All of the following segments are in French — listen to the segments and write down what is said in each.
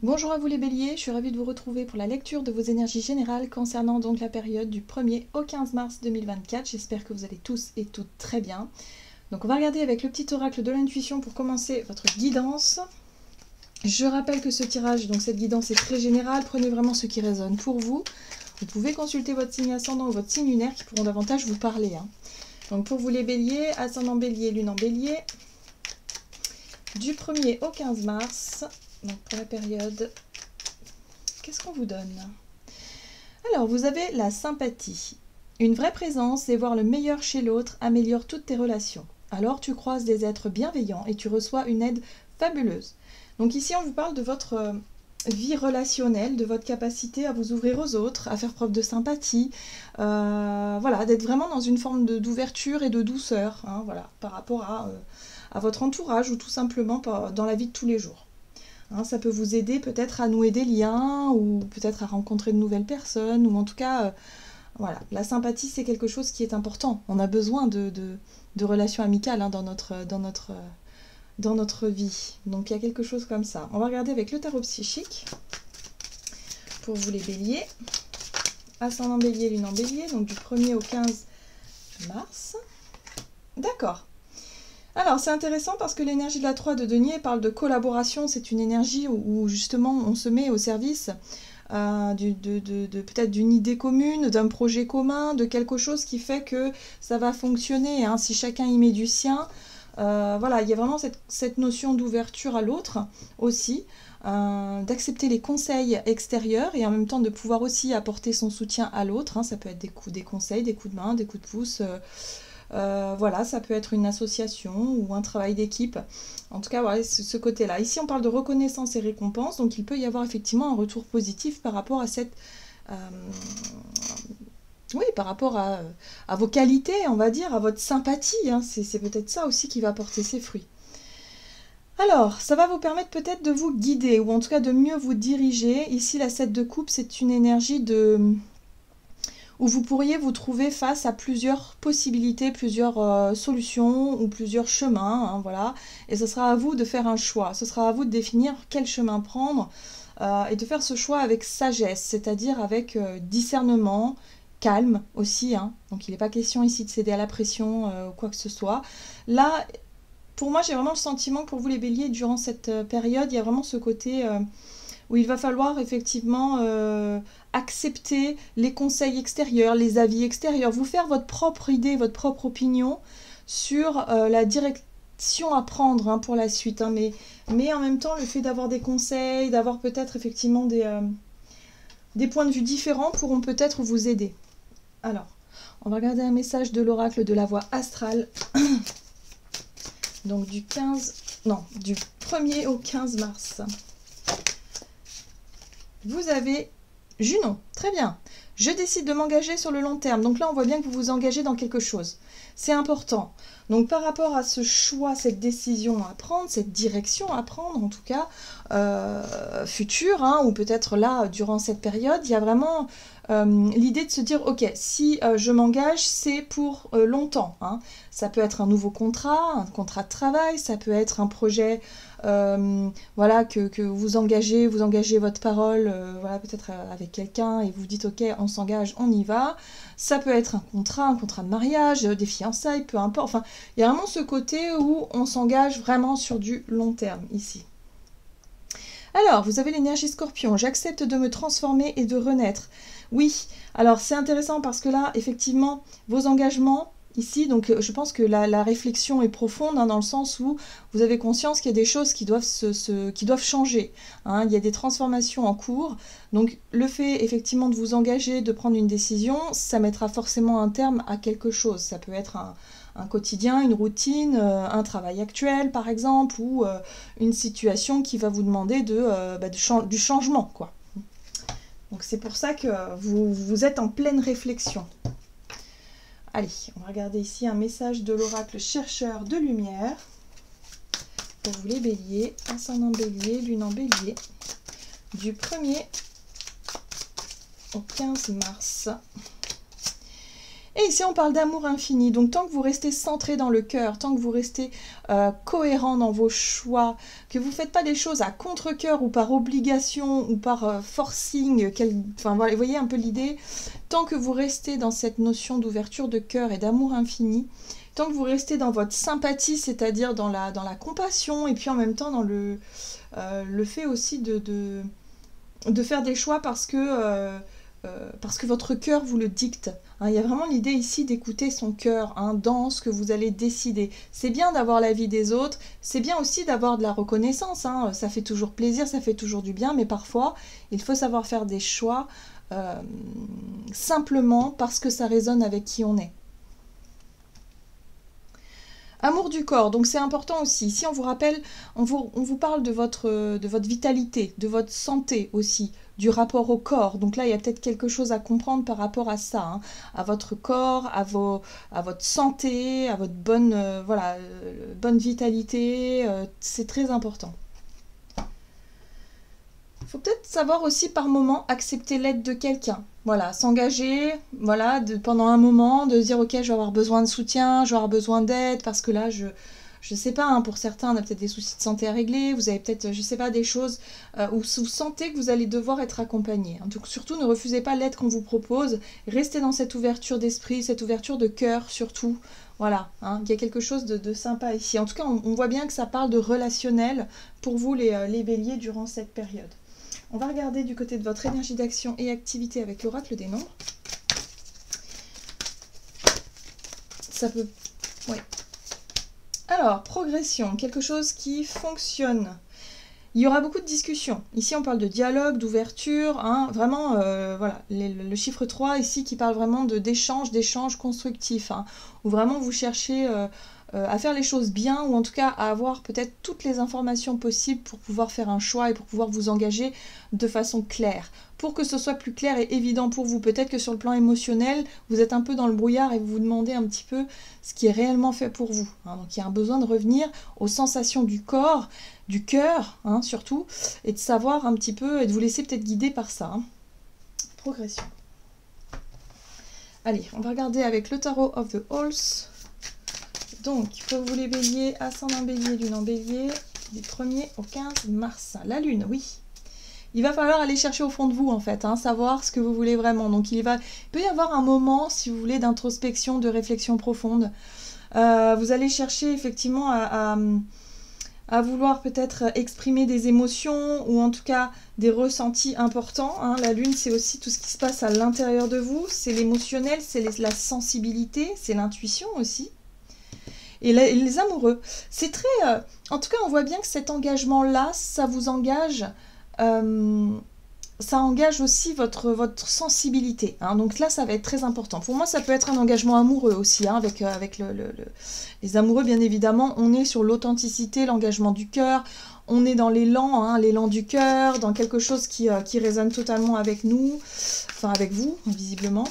Bonjour à vous les béliers, je suis ravie de vous retrouver pour la lecture de vos énergies générales concernant donc la période du 1er au 15 mars 2024. J'espère que vous allez tous et toutes très bien. Donc on va regarder avec le petit oracle de l'intuition pour commencer votre guidance. Je rappelle que ce tirage, donc cette guidance est très générale, prenez vraiment ce qui résonne pour vous. Vous pouvez consulter votre signe ascendant ou votre signe lunaire qui pourront davantage vous parler. Donc pour vous les béliers, ascendant bélier, lune en bélier, du 1er au 15 mars... Donc pour la période, qu'est-ce qu'on vous donne? Alors, vous avez la sympathie. Une vraie présence et voir le meilleur chez l'autre améliore toutes tes relations. Alors tu croises des êtres bienveillants et tu reçois une aide fabuleuse. Donc ici, on vous parle de votre vie relationnelle, de votre capacité à vous ouvrir aux autres, à faire preuve de sympathie, voilà, d'être vraiment dans une forme d'ouverture et de douceur, voilà, par rapport à votre entourage ou tout simplement dans la vie de tous les jours. Ça peut vous aider peut-être à nouer des liens ou peut-être à rencontrer de nouvelles personnes ou en tout cas, voilà, la sympathie c'est quelque chose qui est important. On a besoin de relations amicales dans notre vie. Donc il y a quelque chose comme ça. On va regarder avec le tarot psychique pour vous les béliers. Ascendant bélier, lune en bélier, donc du 1er au 15 mars. D'accord. Alors, c'est intéressant parce que l'énergie de la 3 de denier parle de collaboration. C'est une énergie où justement on se met au service peut-être d'une idée commune, d'un projet commun, de quelque chose qui fait que ça va fonctionner. Si chacun y met du sien, voilà, il y a vraiment cette notion d'ouverture à l'autre aussi, d'accepter les conseils extérieurs et en même temps de pouvoir aussi apporter son soutien à l'autre. Ça peut être des conseils, des coups de main, des coups de pouce. Voilà, ça peut être une association ou un travail d'équipe. En tout cas, voilà, ce côté-là. Ici, on parle de reconnaissance et récompense, donc il peut y avoir effectivement un retour positif par rapport à cette... oui, par rapport à vos qualités, on va dire, à votre sympathie. C'est peut-être ça aussi qui va porter ses fruits. Alors, ça va vous permettre peut-être de vous guider, ou en tout cas de mieux vous diriger. Ici, la 7 de coupe, c'est une énergie où vous pourriez vous trouver face à plusieurs possibilités, plusieurs solutions ou plusieurs chemins, voilà. Et ce sera à vous de faire un choix, ce sera à vous de définir quel chemin prendre et de faire ce choix avec sagesse, c'est-à-dire avec discernement, calme aussi, donc il n'est pas question ici de céder à la pression ou quoi que ce soit. Là, pour moi, j'ai vraiment le sentiment que pour vous les béliers, durant cette période, il y a vraiment ce côté... où il va falloir effectivement accepter les conseils extérieurs, les avis extérieurs, vous faire votre propre idée, votre propre opinion sur la direction à prendre pour la suite. Mais en même temps, le fait d'avoir des conseils, d'avoir peut-être effectivement des points de vue différents pourront peut-être vous aider. Alors, on va regarder un message de l'oracle de la voie astrale. Donc du 1er au 15 mars. Vous avez Junon, très bien. Je décide de m'engager sur le long terme. Donc là, on voit bien que vous vous engagez dans quelque chose. C'est important. Donc par rapport à ce choix, cette décision à prendre, cette direction à prendre, en tout cas, future, ou peut-être là, durant cette période, il y a vraiment l'idée de se dire, ok, si je m'engage, c'est pour longtemps. Ça peut être un nouveau contrat, un contrat de travail, ça peut être un projet... voilà, que vous engagez votre parole, voilà, peut-être avec quelqu'un et vous dites ok, on s'engage, on y va. Ça peut être un contrat de mariage, des fiançailles, peu importe. Enfin, il y a vraiment ce côté où on s'engage vraiment sur du long terme ici. Alors, vous avez l'énergie scorpion. J'accepte de me transformer et de renaître. Oui, alors c'est intéressant parce que là, effectivement, vos engagements... Ici, donc je pense que la réflexion est profonde dans le sens où vous avez conscience qu'il y a des choses qui doivent changer. Il y a des transformations en cours. Donc le fait effectivement de vous engager, de prendre une décision, ça mettra forcément un terme à quelque chose. Ça peut être un quotidien, une routine, un travail actuel par exemple, ou une situation qui va vous demander du changement, quoi. Donc c'est pour ça que vous êtes en pleine réflexion. Allez, on va regarder ici un message de l'oracle chercheur de lumière. Pour vous les béliers, ascendant bélier, lune en bélier, du 1er au 15 mars. Et ici, on parle d'amour infini. Donc, tant que vous restez centré dans le cœur, tant que vous restez cohérent dans vos choix, que vous ne faites pas des choses à contre-cœur ou par obligation ou par forcing, enfin, voilà, vous voyez un peu l'idée, tant que vous restez dans cette notion d'ouverture de cœur et d'amour infini, tant que vous restez dans votre sympathie, c'est-à-dire dans la compassion, et puis en même temps dans le fait aussi de faire des choix parce que votre cœur vous le dicte. Hein, il y a vraiment l'idée ici d'écouter son cœur dans ce que vous allez décider. C'est bien d'avoir l'avis des autres, c'est bien aussi d'avoir de la reconnaissance. Hein, ça fait toujours plaisir, ça fait toujours du bien, mais parfois, il faut savoir faire des choix simplement parce que ça résonne avec qui on est. Amour du corps, donc c'est important aussi. Ici, on vous rappelle, on vous parle de votre vitalité, de votre santé aussi, du rapport au corps. Donc là, il y a peut-être quelque chose à comprendre par rapport à ça, hein, à votre corps, à votre santé, à votre bonne vitalité. C'est très important. Il faut peut-être savoir aussi par moment accepter l'aide de quelqu'un. Voilà, s'engager, voilà, pendant un moment, de se dire ok, je vais avoir besoin de soutien, je vais avoir besoin d'aide, parce que là, je sais pas, hein, pour certains, on a peut-être des soucis de santé à régler, vous avez peut-être, je sais pas, des choses où vous sentez que vous allez devoir être accompagné. Donc surtout, ne refusez pas l'aide qu'on vous propose, restez dans cette ouverture d'esprit, cette ouverture de cœur surtout. Voilà, hein, il y a quelque chose de sympa ici. En tout cas, on voit bien que ça parle de relationnel pour vous les béliers durant cette période. On va regarder du côté de votre énergie d'action et activité avec l'oracle des nombres. Ça peut... Oui. Alors, progression, quelque chose qui fonctionne. Il y aura beaucoup de discussions. Ici, on parle de dialogue, d'ouverture, hein, vraiment, voilà, le chiffre 3 ici qui parle vraiment d'échanges constructifs, hein, où vraiment vous cherchez à faire les choses bien, ou en tout cas à avoir peut-être toutes les informations possibles pour pouvoir faire un choix et pour pouvoir vous engager de façon claire. Pour que ce soit plus clair et évident pour vous, peut-être que sur le plan émotionnel, vous êtes un peu dans le brouillard et vous vous demandez un petit peu ce qui est réellement fait pour vous. Hein. Donc il y a un besoin de revenir aux sensations du corps, du cœur, hein, surtout, et de savoir un petit peu, et de vous laisser peut-être guider par ça. Hein. Progression. Allez, on va regarder avec le tarot of the Halls. Donc, pour vous les béliers, ascendant bélier, lune en bélier, du 1er au 15 mars. La lune, oui. Il va falloir aller chercher au fond de vous, en fait, hein, savoir ce que vous voulez vraiment. Donc, il peut y avoir un moment, si vous voulez, d'introspection, de réflexion profonde. Vous allez chercher, effectivement, à vouloir peut-être exprimer des émotions ou en tout cas des ressentis importants. Hein. La lune, c'est aussi tout ce qui se passe à l'intérieur de vous. C'est l'émotionnel, c'est la sensibilité, c'est l'intuition aussi. Et les amoureux, c'est très... en tout cas, on voit bien que cet engagement-là, ça vous engage... ça engage aussi votre sensibilité. Hein. Donc là, ça va être très important. Pour moi, ça peut être un engagement amoureux aussi. Hein, avec les amoureux, bien évidemment, on est sur l'authenticité, l'engagement du cœur. On est dans l'élan, hein, l'élan du cœur, dans quelque chose qui résonne totalement avec nous. Enfin, avec vous, visiblement.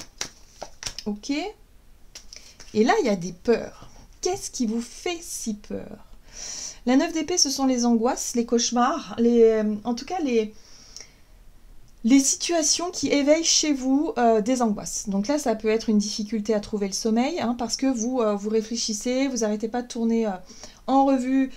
Ok. Et là, il y a des peurs. Qu'est-ce qui vous fait si peur? La 9 d'épée, ce sont les angoisses, les cauchemars, en tout cas les situations qui éveillent chez vous des angoisses. Donc là, ça peut être une difficulté à trouver le sommeil, hein, parce que vous réfléchissez, vous n'arrêtez pas de tourner en revue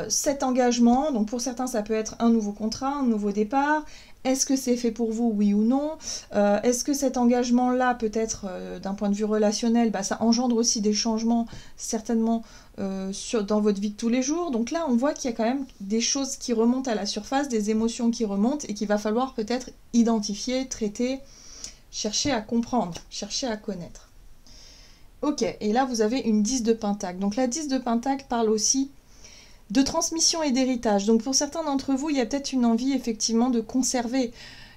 cet engagement. Donc pour certains, ça peut être un nouveau contrat, un nouveau départ. Est-ce que c'est fait pour vous, oui ou non? Est-ce que cet engagement-là, peut-être d'un point de vue relationnel, ça engendre aussi des changements, certainement, dans votre vie de tous les jours? Donc là, on voit qu'il y a quand même des choses qui remontent à la surface, des émotions qui remontent et qu'il va falloir peut-être identifier, traiter, chercher à comprendre, chercher à connaître. Ok, et là, vous avez une 10 de pentacle. Donc la 10 de pentacle parle aussi de transmission et d'héritage. Donc pour certains d'entre vous, il y a peut-être une envie effectivement de conserver.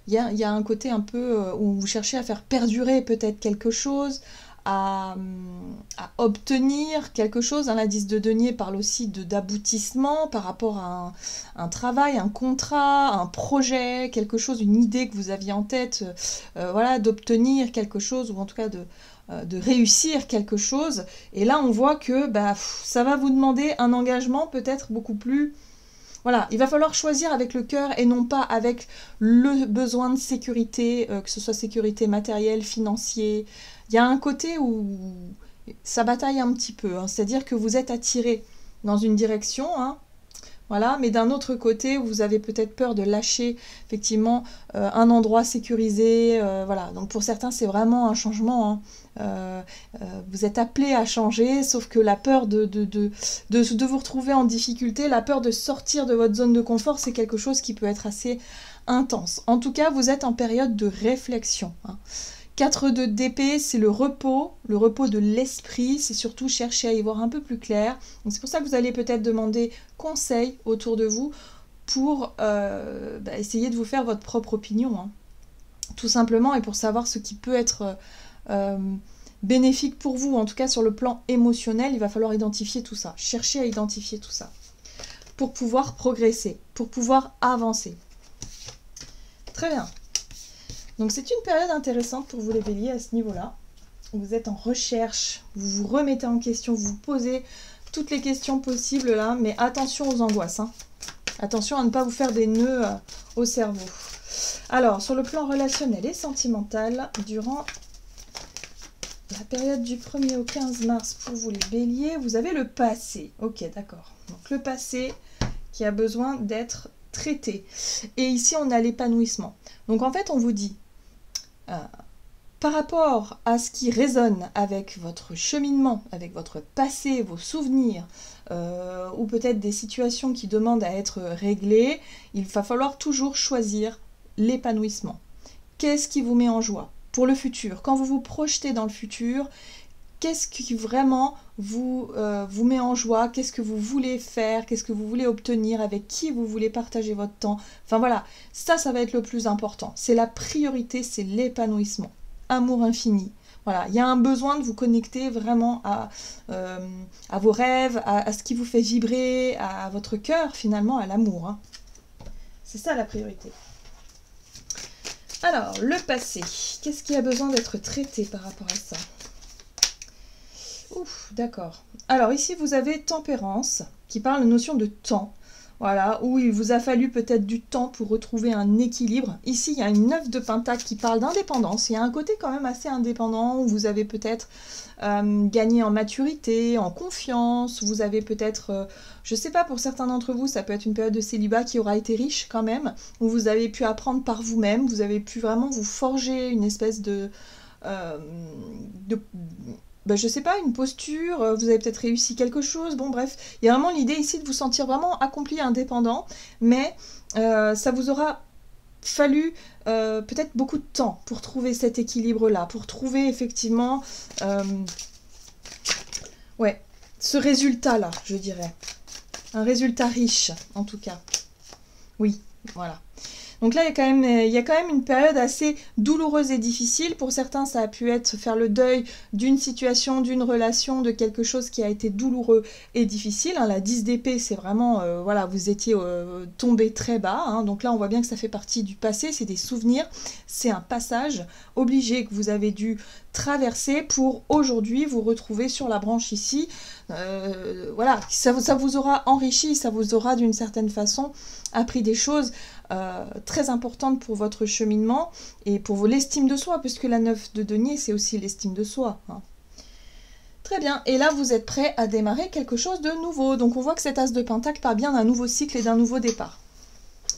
Il y a un côté un peu où vous cherchez à faire perdurer peut-être quelque chose, à obtenir quelque chose. Hein, la 10 de denier parle aussi d'aboutissement par rapport à un travail, un contrat, un projet, quelque chose, une idée que vous aviez en tête, voilà, d'obtenir quelque chose, ou en tout cas de réussir quelque chose. Et là, on voit que ça va vous demander un engagement peut-être beaucoup plus Voilà, il va falloir choisir avec le cœur et non pas avec le besoin de sécurité, que ce soit sécurité matérielle, financière. Il y a un côté où ça bataille un petit peu, hein, c'est-à-dire que vous êtes attiré dans une direction, hein, voilà, mais d'un autre côté, vous avez peut-être peur de lâcher effectivement un endroit sécurisé. Voilà, donc pour certains, c'est vraiment un changement, hein. Vous êtes appelé à changer, sauf que la peur de vous retrouver en difficulté, la peur de sortir de votre zone de confort, c'est quelque chose qui peut être assez intense. En tout cas, vous êtes en période de réflexion, hein. 4 d'épée, c'est le repos de l'esprit, c'est surtout chercher à y voir un peu plus clair. Donc c'est pour ça que vous allez peut-être demander conseil autour de vous pour essayer de vous faire votre propre opinion, hein. Tout simplement, et pour savoir ce qui peut être bénéfique pour vous, en tout cas sur le plan émotionnel, il va falloir identifier tout ça, chercher à identifier tout ça, pour pouvoir progresser, pour pouvoir avancer. Très bien. Donc c'est une période intéressante pour vous les béliers à ce niveau-là. Vous êtes en recherche, vous vous remettez en question, vous vous posez toutes les questions possibles là, mais attention aux angoisses, hein. Attention à ne pas vous faire des nœuds au cerveau. Alors, sur le plan relationnel et sentimental, durant la période du 1er au 15 mars pour vous les béliers, vous avez le passé. Ok, d'accord. Donc le passé qui a besoin d'être traité. Et ici, on a l'épanouissement. Donc en fait, on vous dit... par rapport à ce qui résonne avec votre cheminement, avec votre passé, vos souvenirs, ou peut-être des situations qui demandent à être réglées, il va falloir toujours choisir l'épanouissement. Qu'est-ce qui vous met en joie pour le futur? Quand vous vous projetez dans le futur, qu'est-ce qui vraiment vous met en joie? Qu'est-ce que vous voulez faire? Qu'est-ce que vous voulez obtenir? Avec qui vous voulez partager votre temps? Enfin voilà, ça va être le plus important. C'est la priorité, c'est l'épanouissement. Amour infini. Voilà, il y a un besoin de vous connecter vraiment à vos rêves, à ce qui vous fait vibrer, à votre cœur finalement, à l'amour, hein. C'est ça la priorité. Alors, le passé, qu'est-ce qui a besoin d'être traité par rapport à ça? Ouf, d'accord. Alors ici, vous avez tempérance, qui parle de notion de temps. Voilà, où il vous a fallu peut-être du temps pour retrouver un équilibre. Ici, il y a une 9 de pentacle qui parle d'indépendance. Il y a un côté quand même assez indépendant, où vous avez peut-être gagné en maturité, en confiance. Vous avez peut-être, je ne sais pas, pour certains d'entre vous, ça peut être une période de célibat qui aura été riche quand même, où vous avez pu apprendre par vous-même, vous avez pu vraiment vous forger une espèce je sais pas, une posture, vous avez peut-être réussi quelque chose, bon bref, il y a vraiment l'idée ici de vous sentir vraiment accompli et indépendant, mais ça vous aura fallu peut-être beaucoup de temps pour trouver cet équilibre-là, pour trouver effectivement ce résultat-là, je dirais. Un résultat riche, en tout cas. Oui, voilà. Donc là, il y a quand même une période assez douloureuse et difficile. Pour certains, ça a pu être faire le deuil d'une situation, d'une relation, de quelque chose qui a été douloureux et difficile, hein. La 10 d'épée, c'est vraiment, voilà, vous étiez tombé très bas, hein. Donc là, on voit bien que ça fait partie du passé, c'est des souvenirs, c'est un passage obligé que vous avez dû traverser pour aujourd'hui vous retrouver sur la branche ici. Voilà, ça vous aura enrichi, ça vous aura d'une certaine façon appris des choses très importantes pour votre cheminement et pour l'estime de soi, puisque la 9 de denier, c'est aussi l'estime de soi, hein. Très bien, et là vous êtes prêt à démarrer quelque chose de nouveau. Donc on voit que cet as de pentacle parle bien d'un nouveau cycle et d'un nouveau départ.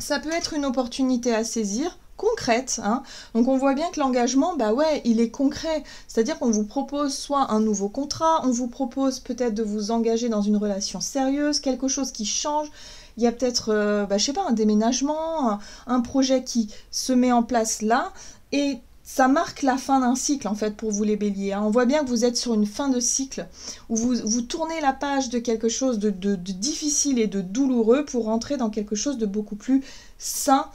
Ça peut être une opportunité à saisir, concrète, hein. Donc on voit bien que l'engagement, bah ouais, il est concret. C'est-à-dire qu'on vous propose soit un nouveau contrat, on vous propose peut-être de vous engager dans une relation sérieuse, quelque chose qui change. Il y a peut-être, je sais pas, un déménagement, un projet qui se met en place là, et ça marque la fin d'un cycle en fait pour vous les béliers, hein. On voit bien que vous êtes sur une fin de cycle, où vous tournez la page de quelque chose de difficile et de douloureux pour rentrer dans quelque chose de beaucoup plus sain,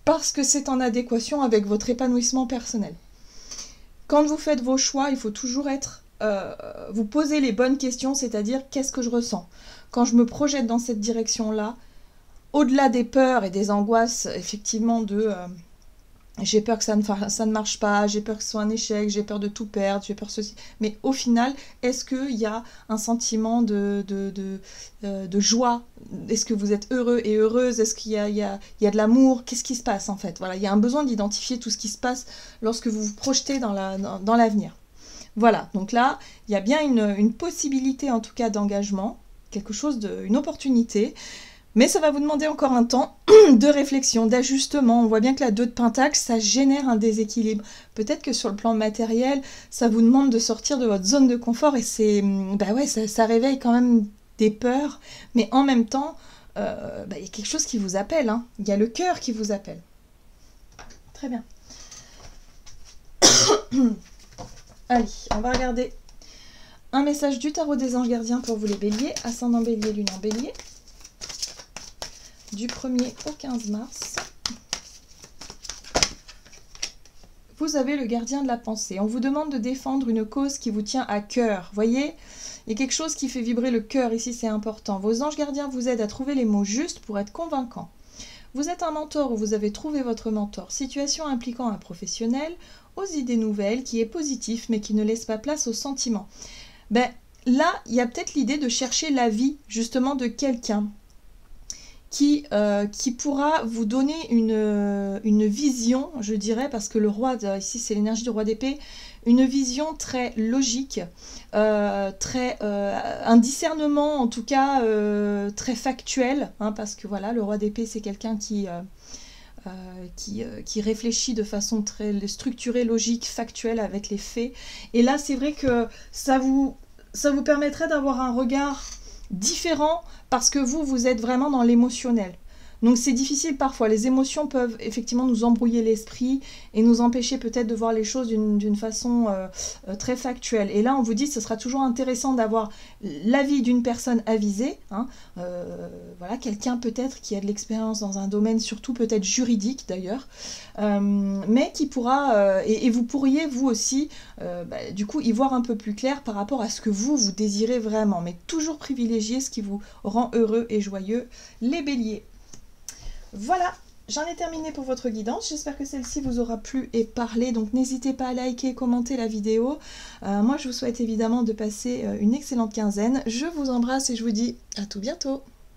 parce que c'est en adéquation avec votre épanouissement personnel. Quand vous faites vos choix, il faut toujours vous poser les bonnes questions, c'est-à-dire qu'est-ce que je ressens? Quand je me projette dans cette direction-là, au-delà des peurs et des angoisses, effectivement, j'ai peur que ça ne marche pas, j'ai peur que ce soit un échec, j'ai peur de tout perdre, j'ai peur de ceci. Mais au final, est-ce qu'il y a un sentiment de joie? Est-ce que vous êtes heureux et heureuse? Est-ce qu'il y a de l'amour? Qu'est-ce qui se passe en fait? Voilà, il y a un besoin d'identifier tout ce qui se passe lorsque vous vous projetez dans l'avenir. Voilà, donc là, il y a bien une possibilité en tout cas d'engagement, quelque chose une opportunité. Mais ça va vous demander encore un temps de réflexion, d'ajustement. On voit bien que la 2 de Pentacle, ça génère un déséquilibre. Peut-être que sur le plan matériel, ça vous demande de sortir de votre zone de confort et ça réveille quand même des peurs. Mais en même temps, il y a quelque chose qui vous appelle. Hein. Il y a le cœur qui vous appelle. Très bien. Allez, on va regarder un message du tarot des anges gardiens pour vous les béliers. Ascendant bélier, lune en bélier. Du 1er au 15 mars, vous avez le gardien de la pensée. On vous demande de défendre une cause qui vous tient à cœur. Voyez, il y a quelque chose qui fait vibrer le cœur ici, c'est important. Vos anges gardiens vous aident à trouver les mots justes pour être convaincants. Vous êtes un mentor ou vous avez trouvé votre mentor. Situation impliquant un professionnel aux idées nouvelles qui est positif mais qui ne laisse pas place aux sentiments. Là, il y a peut-être l'idée de chercher l'avis justement de quelqu'un qui pourra vous donner une vision, je dirais, parce que le roi, ici c'est l'énergie du roi d'épée, une vision très logique, un discernement en tout cas très factuel, hein, parce que voilà, le roi d'épée c'est quelqu'un qui réfléchit de façon très structurée, logique, factuelle avec les faits. Et là c'est vrai que ça vous permettrait d'avoir un regard différent parce que vous êtes vraiment dans l'émotionnel. Donc c'est difficile parfois, les émotions peuvent effectivement nous embrouiller l'esprit et nous empêcher peut-être de voir les choses d'une façon très factuelle. Et là on vous dit que ce sera toujours intéressant d'avoir l'avis d'une personne avisée, hein, voilà, quelqu'un peut-être qui a de l'expérience dans un domaine surtout peut-être juridique d'ailleurs, mais qui pourra, et vous pourriez vous aussi du coup y voir un peu plus clair par rapport à ce que vous désirez vraiment, mais toujours privilégier ce qui vous rend heureux et joyeux, les béliers. Voilà, j'en ai terminé pour votre guidance. J'espère que celle-ci vous aura plu et parlé. Donc n'hésitez pas à liker et commenter la vidéo. Moi, je vous souhaite évidemment de passer une excellente quinzaine. Je vous embrasse et je vous dis à tout bientôt.